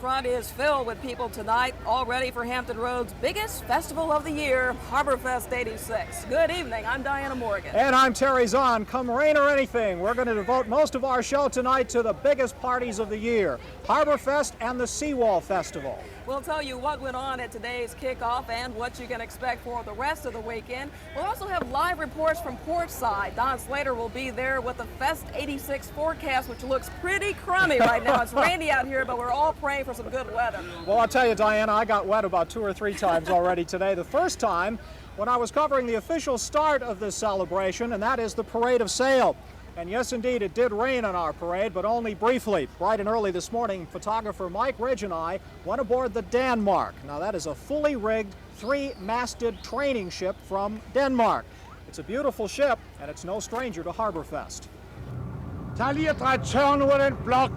waterfront is filled with people tonight, all ready for Hampton Roads' biggest festival of the year, Harborfest 86. Good evening, I'm Diana Morgan. And I'm Terry Zahn. Come rain or anything, we're going to devote most of our show tonight to the biggest parties of the year, Harborfest and the Seawall Festival. We'll tell you what went on at today's kickoff and what you can expect for the rest of the weekend. We'll also have live reports from Portside. Don Slater will be there with the Fest 86 forecast, which looks pretty crummy right now. It's rainy out here, but we're all praying for some good weather. Well, I'll tell you, Diana, I got wet about 2 or 3 times already today. The first time when I was covering the official start of this celebration, and that is the Parade of Sail. And yes, indeed, it did rain on our parade, but only briefly. Bright and early this morning, photographer Mike Ridge and I went aboard the Denmark. Now, that is a fully rigged, 3-masted training ship from Denmark. It's a beautiful ship, and it's no stranger to Harborfest. Tag lige at dreje tørn ud af den blok.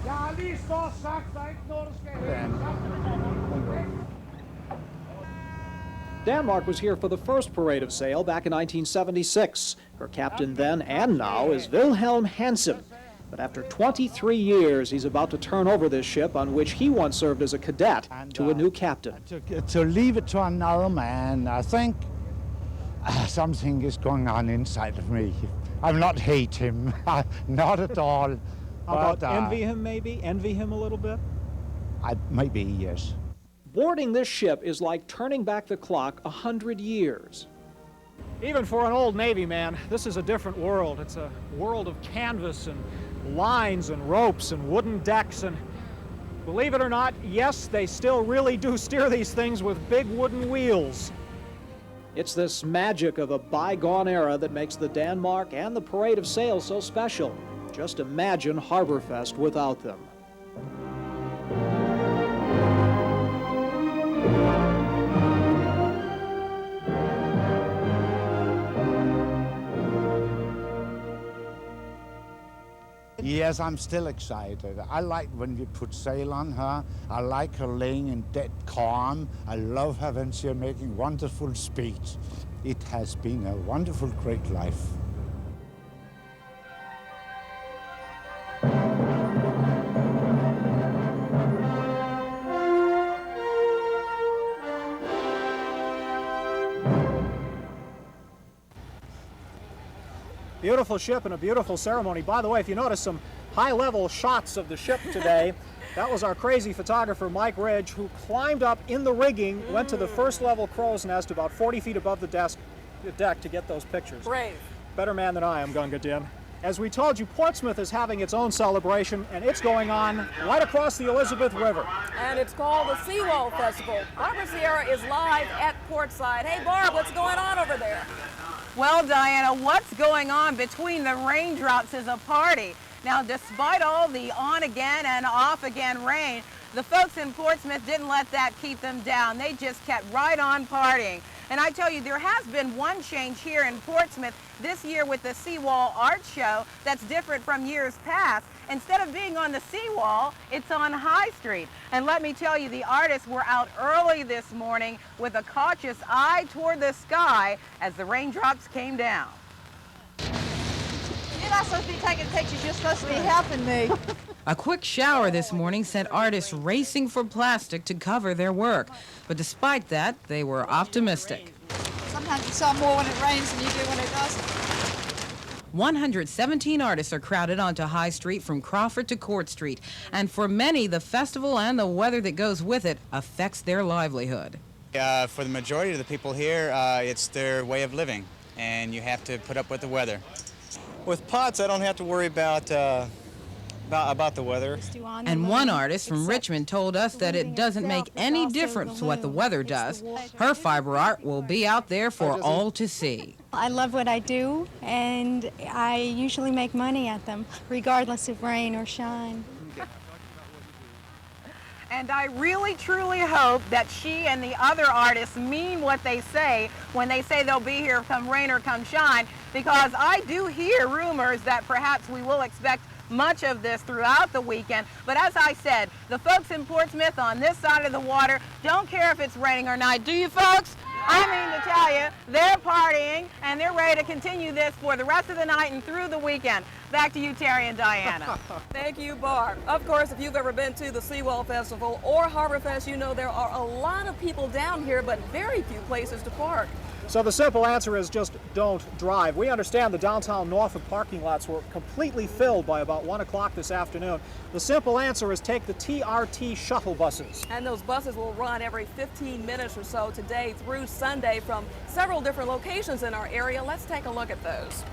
Jeg har lige stået og sagt, der er ikke noget, der skal hen. Denmark was here for the first Parade of Sail back in 1976. Her captain then and now is Wilhelm Hansen. But after 23 years, he's about to turn over this ship on which he once served as a cadet to a new captain. To leave it to another man, I think something is going on inside of me. I'm not hate him, not at all. How about envy him maybe? Envy him a little bit? Maybe, yes. Boarding this ship is like turning back the clock 100 years. Even for an old Navy man, this is a different world. It's a world of canvas and lines and ropes and wooden decks, and believe it or not, yes, they still really do steer these things with big wooden wheels. It's this magic of a bygone era that makes the Denmark and the Parade of Sail so special. Just imagine Harborfest without them. Yes, I'm still excited. I like when we put sail on her. I like her laying in dead calm. I love her when she's making wonderful speed. It has been a wonderful, great life. Beautiful ship and a beautiful ceremony. By the way, if you notice some high-level shots of the ship today, that was our crazy photographer, Mike Ridge, who climbed up in the rigging, went to the first-level crow's nest about 40 feet above the deck to get those pictures. Brave. Better man than I am, Gunga Din. As we told you, Portsmouth is having its own celebration, and it's going on right across the Elizabeth River. And it's called the Seawall Festival. Barbara Sierra is live at Portside. Hey, Barb, what's going on over there? Well, Diana, what's going on between the raindrops is a party. Now, despite all the on-again and off-again rain, the folks in Portsmouth didn't let that keep them down. They just kept right on partying. And I tell you, there has been one change here in Portsmouth this year with the Seawall Art Show that's different from years past. Instead of being on the seawall, it's on High Street. And let me tell you, the artists were out early this morning with a cautious eye toward the sky as the raindrops came down. You're not supposed to be taking pictures, you're supposed to be helping me. A quick shower this morning sent artists racing for plastic to cover their work. But despite that, they were optimistic. Sometimes you saw more when it rains than you do when it doesn't. 117 artists are crowded onto High Street from Crawford to Court Street. And for many, the festival and the weather that goes with it affects their livelihood. For the majority of the people here, it's their way of living, and you have to put up with the weather. With pots, I don't have to worry about the weather. And one artist from Richmond told us that it doesn't make any difference what the weather does. Her fiber art will be out there for all to see. I love what I do, and I usually make money at them, regardless of rain or shine. And I really, truly hope that she and the other artists mean what they say when they say they'll be here come rain or come shine, because I do hear rumors that perhaps we will expect much of this throughout the weekend. But as I said, the folks in Portsmouth on this side of the water don't care if it's raining or not. Do you folks? I mean to tell you, they're partying and they're ready to continue this for the rest of the night and through the weekend. Back to you, Terry and Diana. Thank you, Barb. Of course, if you've ever been to the Seawall Festival or Harborfest, you know there are a lot of people down here, but very few places to park. So the simple answer is just don't drive. We understand the downtown Norfolk parking lots were completely filled by about 1 o'clock this afternoon. The simple answer is take the TRT shuttle buses. And those buses will run every 15 minutes or so today through Sunday from several different locations in our area. Let's take a look at those.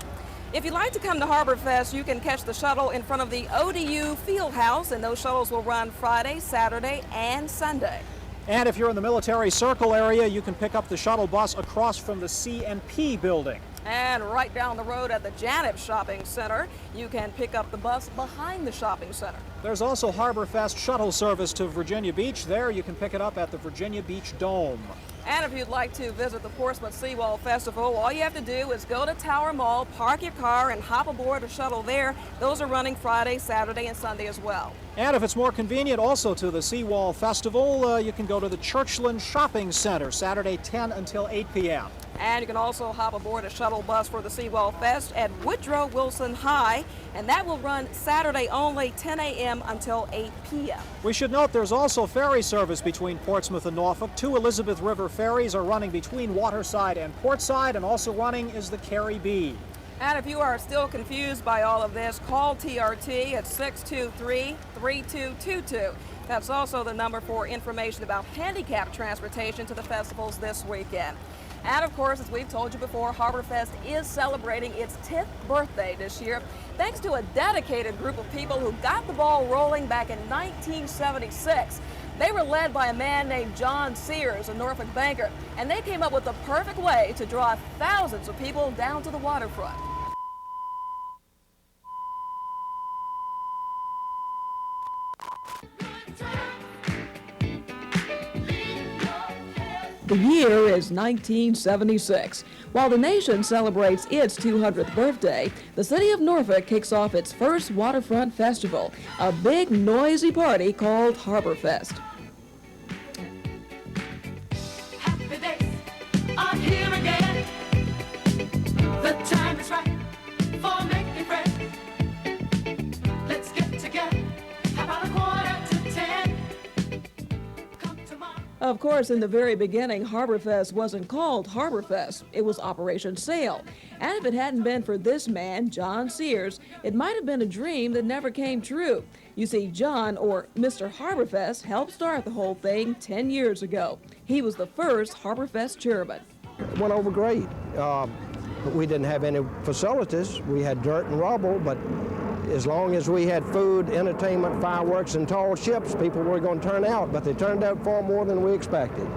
If you'd like to come to Harborfest, you can catch the shuttle in front of the ODU Fieldhouse, and those shuttles will run Friday, Saturday, and Sunday. And if you're in the Military Circle area, you can pick up the shuttle bus across from the C&P building. And right down the road at the Janib Shopping Center, you can pick up the bus behind the shopping center. There's also Harborfest shuttle service to Virginia Beach. There you can pick it up at the Virginia Beach Dome. And if you'd like to visit the Portsmouth Seawall Festival, all you have to do is go to Tower Mall, park your car, and hop aboard a shuttle there. Those are running Friday, Saturday, and Sunday as well. And if it's more convenient also to the Seawall Festival, you can go to the Churchland Shopping Center, Saturday 10 until 8 p.m. And you can also hop aboard a shuttle bus for the Seawall Fest at Woodrow Wilson High, and that will run Saturday only 10 a.m. until 8 p.m. We should note there's also ferry service between Portsmouth and Norfolk. 2 Elizabeth River ferries are running between Waterside and Portside, and also running is the Carrie B. And if you are still confused by all of this, call TRT at 623-3222. That's also the number for information about handicapped transportation to the festivals this weekend. And of course, as we've told you before, Harborfest is celebrating its 10th birthday this year, thanks to a dedicated group of people who got the ball rolling back in 1976. They were led by a man named John Sears, a Norfolk banker, and they came up with the perfect way to draw thousands of people down to the waterfront. The year is 1976. While the nation celebrates its 200th birthday, the city of Norfolk kicks off its first waterfront festival, a big noisy party called Harborfest. Happy days are here again. The time is right for making friends. Let's get together about 9:45. Come tomorrow. Of course, in the very beginning, Harborfest wasn't called Harborfest. It was Operation Sail. And if it hadn't been for this man, John Sears, it might have been a dream that never came true. You see, John, or Mr. Harborfest, helped start the whole thing 10 years ago. He was the first Harborfest chairman. It went over great. We didn't have any facilities. We had dirt and rubble, but as long as we had food, entertainment, fireworks, and tall ships, people were going to turn out, but they turned out far more than we expected.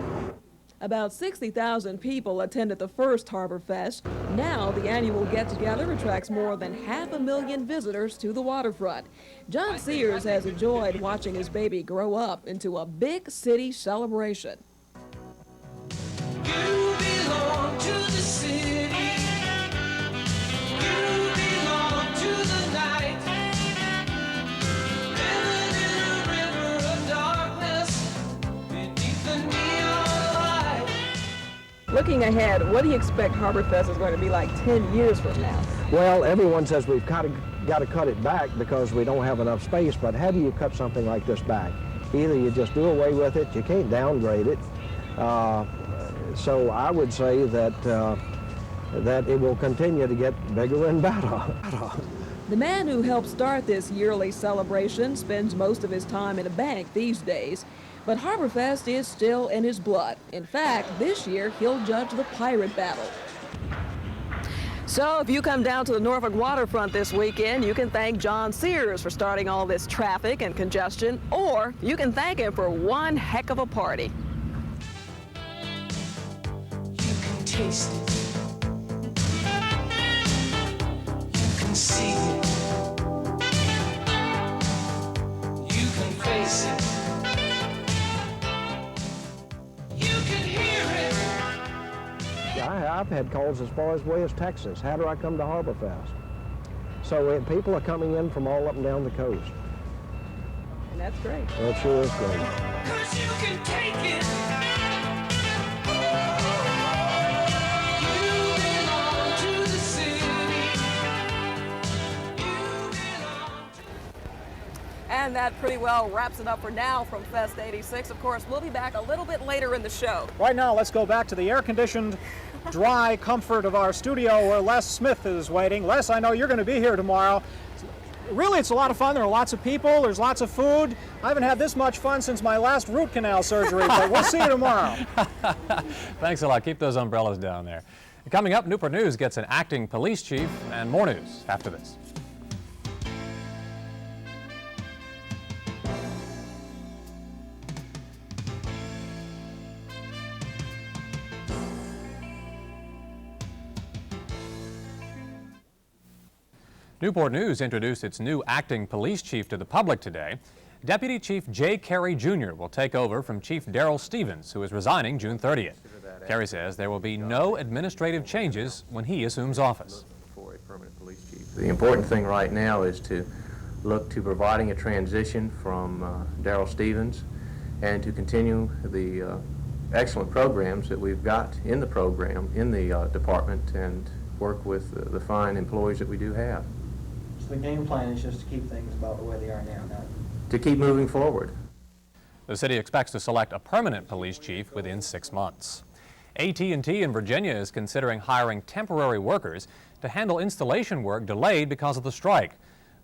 About 60,000 people attended the first Harborfest. Now the annual get-together attracts more than 500,000 visitors to the waterfront. John Sears has enjoyed watching his baby grow up into a big city celebration. You belong to the city. You belong to the night. Living in a river of darkness beneath the neon light. Looking ahead, what do you expect Harborfest is going to be like 10 years from now? Well, everyone says we've got to cut it back because we don't have enough space, but how do you cut something like this back? Either you just do away with it, you can't downgrade it. So I would say that that it will continue to get bigger and better. The man who helped start this yearly celebration spends most of his time in a bank these days. But Harborfest is still in his blood. In fact, this year he'll judge the pirate battle. So if you come down to the Norfolk waterfront this weekend, you can thank John Sears for starting all this traffic and congestion, or you can thank him for one heck of a party. You can taste it. You can see it. You can face it. You can hear it. I've had calls as far as way as Texas. How do I come to Harborfest? So people are coming in from all up and down the coast. And that's great. That sure is great. 'Cause you can take it. that pretty well wraps it up for now from Fest 86. Of course, we'll be back a little bit later in the show. Right now, let's go back to the air-conditioned, dry comfort of our studio where Les Smith is waiting. Les, I know you're going to be here tomorrow. Really, it's a lot of fun. There are lots of people. There's lots of food. I haven't had this much fun since my last root canal surgery, but we'll see you tomorrow. Thanks a lot. Keep those umbrellas down there. Coming up, Newport News gets an acting police chief, and more news after this. Newport News introduced its new acting police chief to the public today. Deputy Chief J. Carey Jr. will take over from Chief Darrell Stevens, who is resigning June 30th. Carey says there will be no administrative changes when he assumes office. For a permanent police chief. The important thing right now is to look to providing a transition from Darrell Stevens and to continue the excellent programs that we've got in the program, in the department, and work with the fine employees that we do have. So the game plan is just to keep things about the way they are now, not to keep moving forward. The city expects to select a permanent police chief within 6 months. AT&T in Virginia is considering hiring temporary workers to handle installation work delayed because of the strike.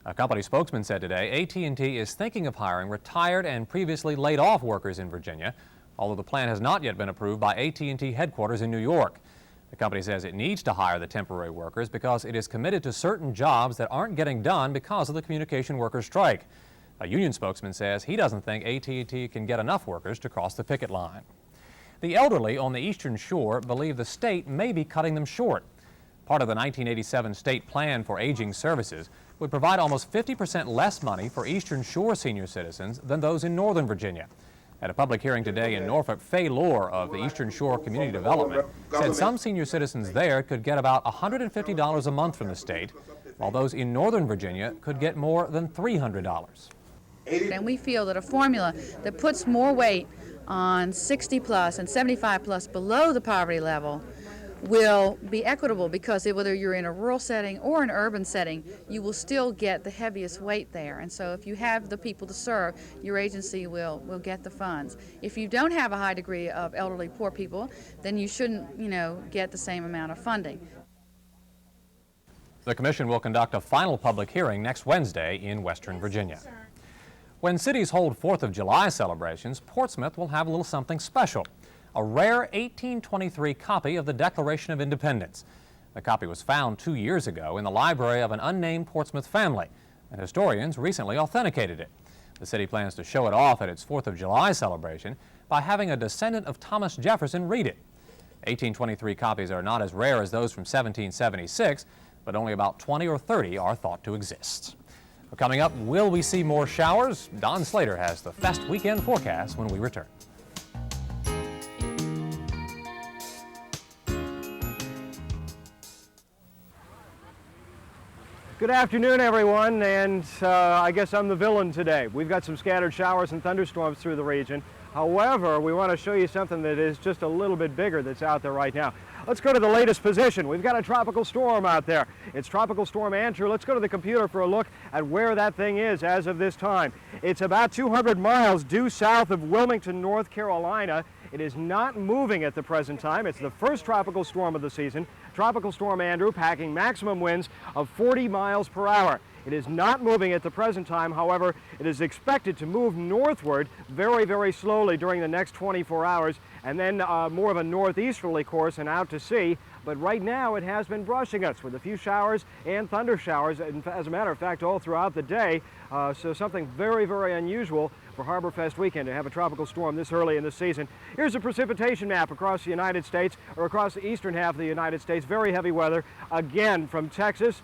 A company spokesman said today AT&T is thinking of hiring retired and previously laid off workers in Virginia, although the plan has not yet been approved by AT&T headquarters in New York. The company says it needs to hire the temporary workers because it is committed to certain jobs that aren't getting done because of the communication workers' strike. A union spokesman says he doesn't think AT&T can get enough workers to cross the picket line. The elderly on the Eastern Shore believe the state may be cutting them short. Part of the 1987 state plan for aging services would provide almost 50% less money for Eastern Shore senior citizens than those in Northern Virginia. At a public hearing today in Norfolk, Fay Lohr of the Eastern Shore Community Development said some senior citizens there could get about $150 a month from the state, while those in Northern Virginia could get more than $300. And we feel that a formula that puts more weight on 60 plus and 75 plus below the poverty level will be equitable, because whether you're in a rural setting or an urban setting, you will still get the heaviest weight there. And so if you have the people to serve, your agency will get the funds. If you don't have a high degree of elderly poor people, then you shouldn't, get the same amount of funding. The commission will conduct a final public hearing next Wednesday in Western Virginia. When cities hold 4th of July celebrations, Portsmouth will have a little something special. A rare 1823 copy of the Declaration of Independence. The copy was found 2 years ago in the library of an unnamed Portsmouth family, and historians recently authenticated it. The city plans to show it off at its 4th of July celebration by having a descendant of Thomas Jefferson read it. 1823 copies are not as rare as those from 1776, but only about 20 or 30 are thought to exist. Well, coming up, will we see more showers? Don Slater has the Fest weekend forecast when we return. Good afternoon, everyone, and I guess I'm the villain today. We've got some scattered showers and thunderstorms through the region. However, we want to show you something that is just a little bit bigger that's out there right now. Let's go to the latest position. We've got a tropical storm out there. It's Tropical Storm Andrew. Let's go to the computer for a look at where that thing is as of this time. It's about 200 miles due south of Wilmington, North Carolina. It is not moving at the present time. It's the first tropical storm of the season. Tropical Storm Andrew packing maximum winds of 40 miles per hour. It is not moving at the present time. However, it is expected to move northward very, very slowly during the next 24 hours, and then more of a northeasterly course and out to sea. But right now it has been brushing us with a few showers and thunder showers, and as a matter of fact, all throughout the day. So something very, very unusual for Harborfest weekend to have a tropical storm this early in the season. Here's a precipitation map across the United States, or across the eastern half of the United States. Very heavy weather, again, from Texas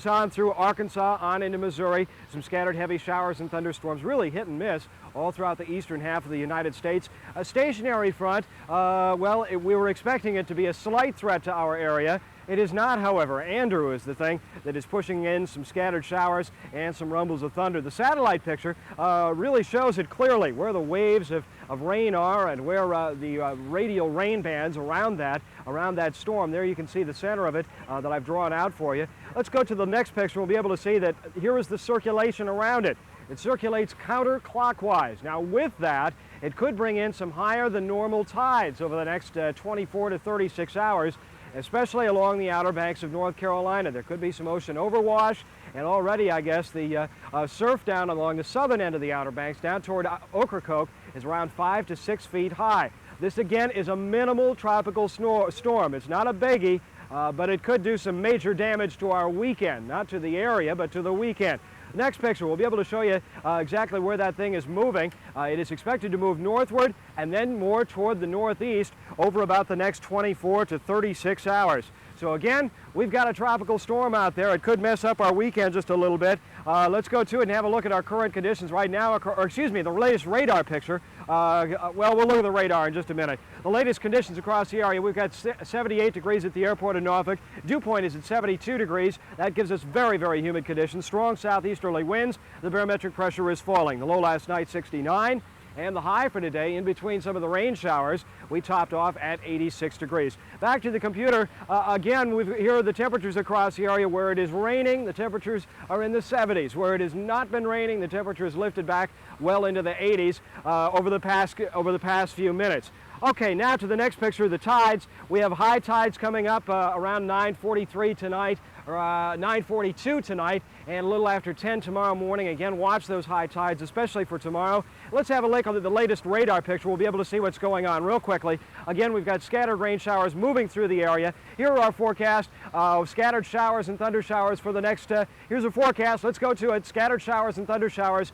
on through Arkansas, on into Missouri. Some scattered heavy showers and thunderstorms, really hit and miss all throughout the eastern half of the United States. A stationary front, we were expecting it to be a slight threat to our area. It is not, however. Andrew is the thing that is pushing in some scattered showers and some rumbles of thunder. The satellite picture really shows it clearly, where the waves of rain are and where the radial rain bands around that storm. There you can see the center of it that I've drawn out for you. Let's go to the next picture. We'll be able to see that here is the circulation around it. It circulates counterclockwise. Now with that, it could bring in some higher than normal tides over the next 24 to 36 hours, especially along the outer banks of North Carolina. There could be some ocean overwash, and already, I guess, the surf down along the southern end of the Outer Banks down toward Ocracoke is around 5 to 6 feet high. This, again, is a minimal tropical storm. It's not a biggie, but it could do some major damage to our weekend, not to the area, but to the weekend. Next picture, we'll be able to show you exactly where that thing is moving. It is expected to move northward and then more toward the northeast over about the next 24 to 36 hours. So again, we've got a tropical storm out there. It could mess up our weekend just a little bit. Let's go to it and have a look at our current conditions right now, or excuse me, the latest radar picture. Well, we'll look at the radar in just a minute. The latest conditions across the area, we've got 78 degrees at the airport in Norfolk. Dew point is at 72 degrees. That gives us very, very humid conditions. Strong southeasterly winds. The barometric pressure is falling. The low last night, 69. And the high for today, in between some of the rain showers, we topped off at 86 degrees. Back to the computer. Again, here are the temperatures across the area. Where it is raining, the temperatures are in the 70s. Where it has not been raining, the temperature is lifted back well into the 80s over the past few minutes. Okay, now to the next picture, the tides. We have high tides coming up around 9:43 tonight, or 9:42 tonight, and a little after 10 tomorrow morning. Again, watch those high tides, especially for tomorrow. Let's have a look at the latest radar picture. We'll be able to see what's going on real quickly. Again, we've got scattered rain showers moving through the area. Here are our forecasts of scattered showers and thunder showers for the next, here's a forecast. Let's go to it. Scattered showers and thunder showers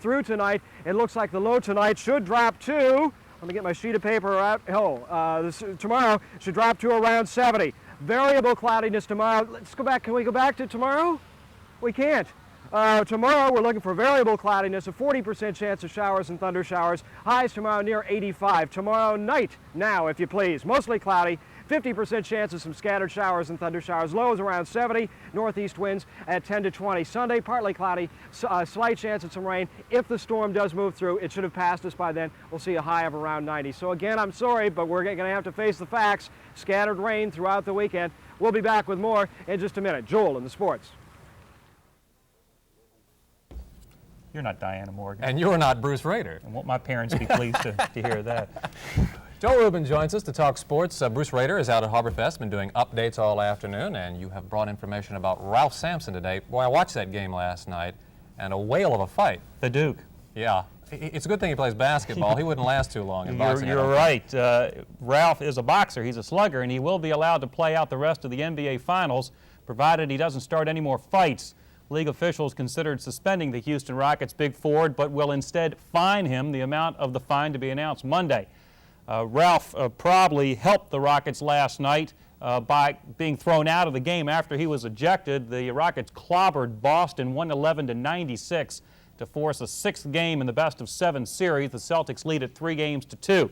through tonight. It looks like the low tonight should drop to, let me get my sheet of paper out. Tomorrow should drop to around 70. Variable cloudiness tomorrow. Let's go back. Can we go back to tomorrow? We can't. Tomorrow we're looking for variable cloudiness, a 40% chance of showers and thunder showers. Highs tomorrow near 85. Tomorrow night, now if you please, mostly cloudy. 50% chance of some scattered showers and thunder showers. Lows around 70. Northeast winds at 10 to 20. Sunday, partly cloudy. Slight chance of some rain. If the storm does move through, it should have passed us by then. We'll see a high of around 90. So again, I'm sorry, but we're going to have to face the facts. Scattered rain throughout the weekend. We'll be back with more in just a minute. Joel in the sports. You're not Diana Morgan. And you're not Bruce Rader. And won't my parents be pleased to hear that? Joel Rubin joins us to talk sports. Bruce Rader is out at Harborfest, been doing updates all afternoon, and you have brought information about Ralph Sampson today. Boy, I watched that game last night, and a whale of a fight. The Duke. Yeah. It's a good thing he plays basketball. He wouldn't last too long in boxing. You're right. Ralph is a boxer. He's a slugger, and he will be allowed to play out the rest of the NBA Finals, provided he doesn't start any more fights. League officials considered suspending the Houston Rockets' big forward, but will instead fine him, the amount of the fine to be announced Monday. Ralph probably helped the Rockets last night by being thrown out of the game after he was ejected. The Rockets clobbered Boston 111-96 to force a sixth game in the best-of-7 series. The Celtics lead at 3-2.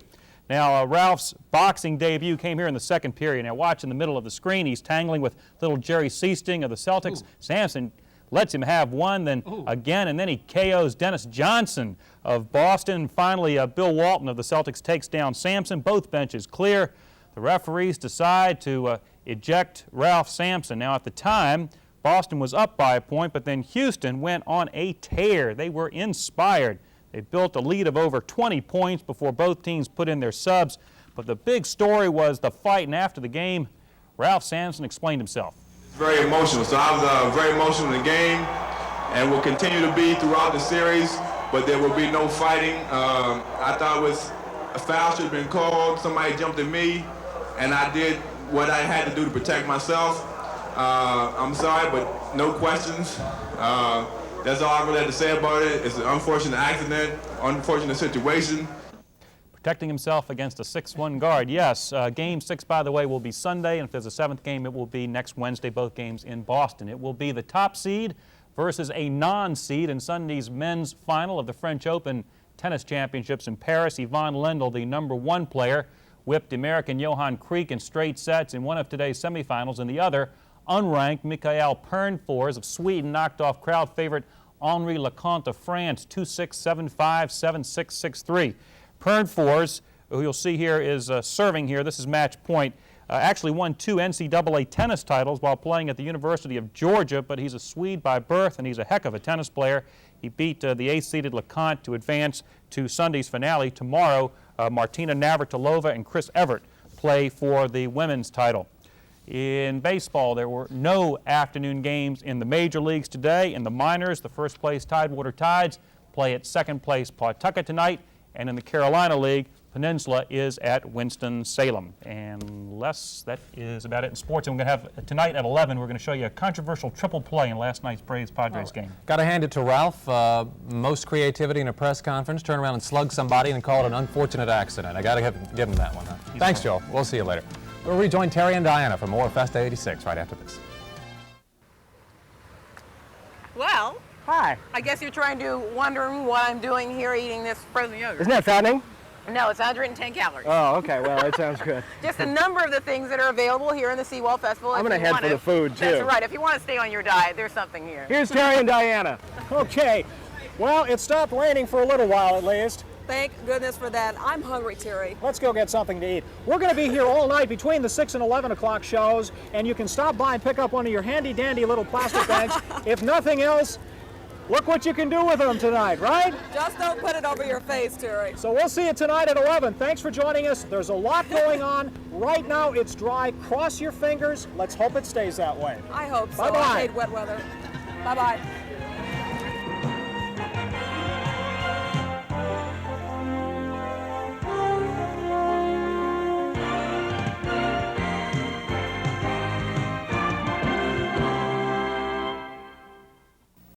Now, Ralph's boxing debut came here in the second period. Now, watch in the middle of the screen. He's tangling with little Jerry Seasting of the Celtics. Ooh. Sampson lets him have one, then again, and then he KOs Dennis Johnson of Boston. And finally, Bill Walton of the Celtics takes down Sampson. Both benches clear. The referees decide to eject Ralph Sampson. Now, at the time, Boston was up by a point, but then Houston went on a tear. They were inspired. They built a lead of over 20 points before both teams put in their subs. But the big story was the fight, and after the game, Ralph Sampson explained himself. Very emotional. So I was very emotional in the game and will continue to be throughout the series, but there will be no fighting. I thought it was a foul should have been called. Somebody jumped at me, and I did what I had to do to protect myself. I'm sorry, but no questions. That's all I really had to say about it. It's an unfortunate accident, unfortunate situation. Protecting himself against a 6'1" guard. Yes, Game 6, by the way, will be Sunday, and if there's a seventh game, it will be next Wednesday, both games in Boston. It will be the top seed versus a non-seed in Sunday's men's final of the French Open Tennis Championships in Paris. Yvonne Lendl, the #1 player, whipped American Johan Kriek in straight sets in one of today's semifinals, and the other, unranked Mikael Pernfors of Sweden, knocked off crowd favorite Henri Leconte of France 2-6, 7-5, 7-6, 6-3. Pernfors, who you'll see here is serving here, this is match point, actually won 2 NCAA tennis titles while playing at the University of Georgia, but he's a Swede by birth and he's a heck of a tennis player. He beat the 8th-seeded LeConte to advance to Sunday's finale. Tomorrow, Martina Navratilova and Chris Evert play for the women's title. In baseball, there were no afternoon games in the major leagues today. In the minors, the first-place Tidewater Tides play at second-place Pawtucket tonight, and in the Carolina League, Peninsula is at Winston-Salem. And Les, that is about it in sports. And we're going to have, tonight at 11, we're going to show you a controversial triple play in last night's Braves-Padres game. Got to hand it to Ralph. Most creativity in a press conference. Turn around and slug somebody and call it an unfortunate accident. I got to give him that one. Huh? Thanks, Joel. We'll see you later. We'll rejoin Terry and Diana for more Festa 86 right after this. Well, hi. I guess you're wondering what I'm doing here eating this frozen yogurt. Isn't that fattening? No, it's 110 calories. Oh, okay. Well, that sounds good. Just a number of the things that are available here in the Seawall Festival. I'm going to head for the food, too. That's right. If you want to stay on your diet, there's something here. Here's Terry and Diana. Okay. Well, it stopped raining for a little while at least. Thank goodness for that. I'm hungry, Terry. Let's go get something to eat. We're going to be here all night between the 6 and 11 o'clock shows, and you can stop by and pick up one of your handy-dandy little plastic bags. If nothing else, look what you can do with them tonight, right? Just don't put it over your face, Terry. So we'll see you tonight at 11. Thanks for joining us. There's a lot going on. Right now it's dry. Cross your fingers. Let's hope it stays that way. I hope so. Bye-bye. I hate wet weather. Bye-bye.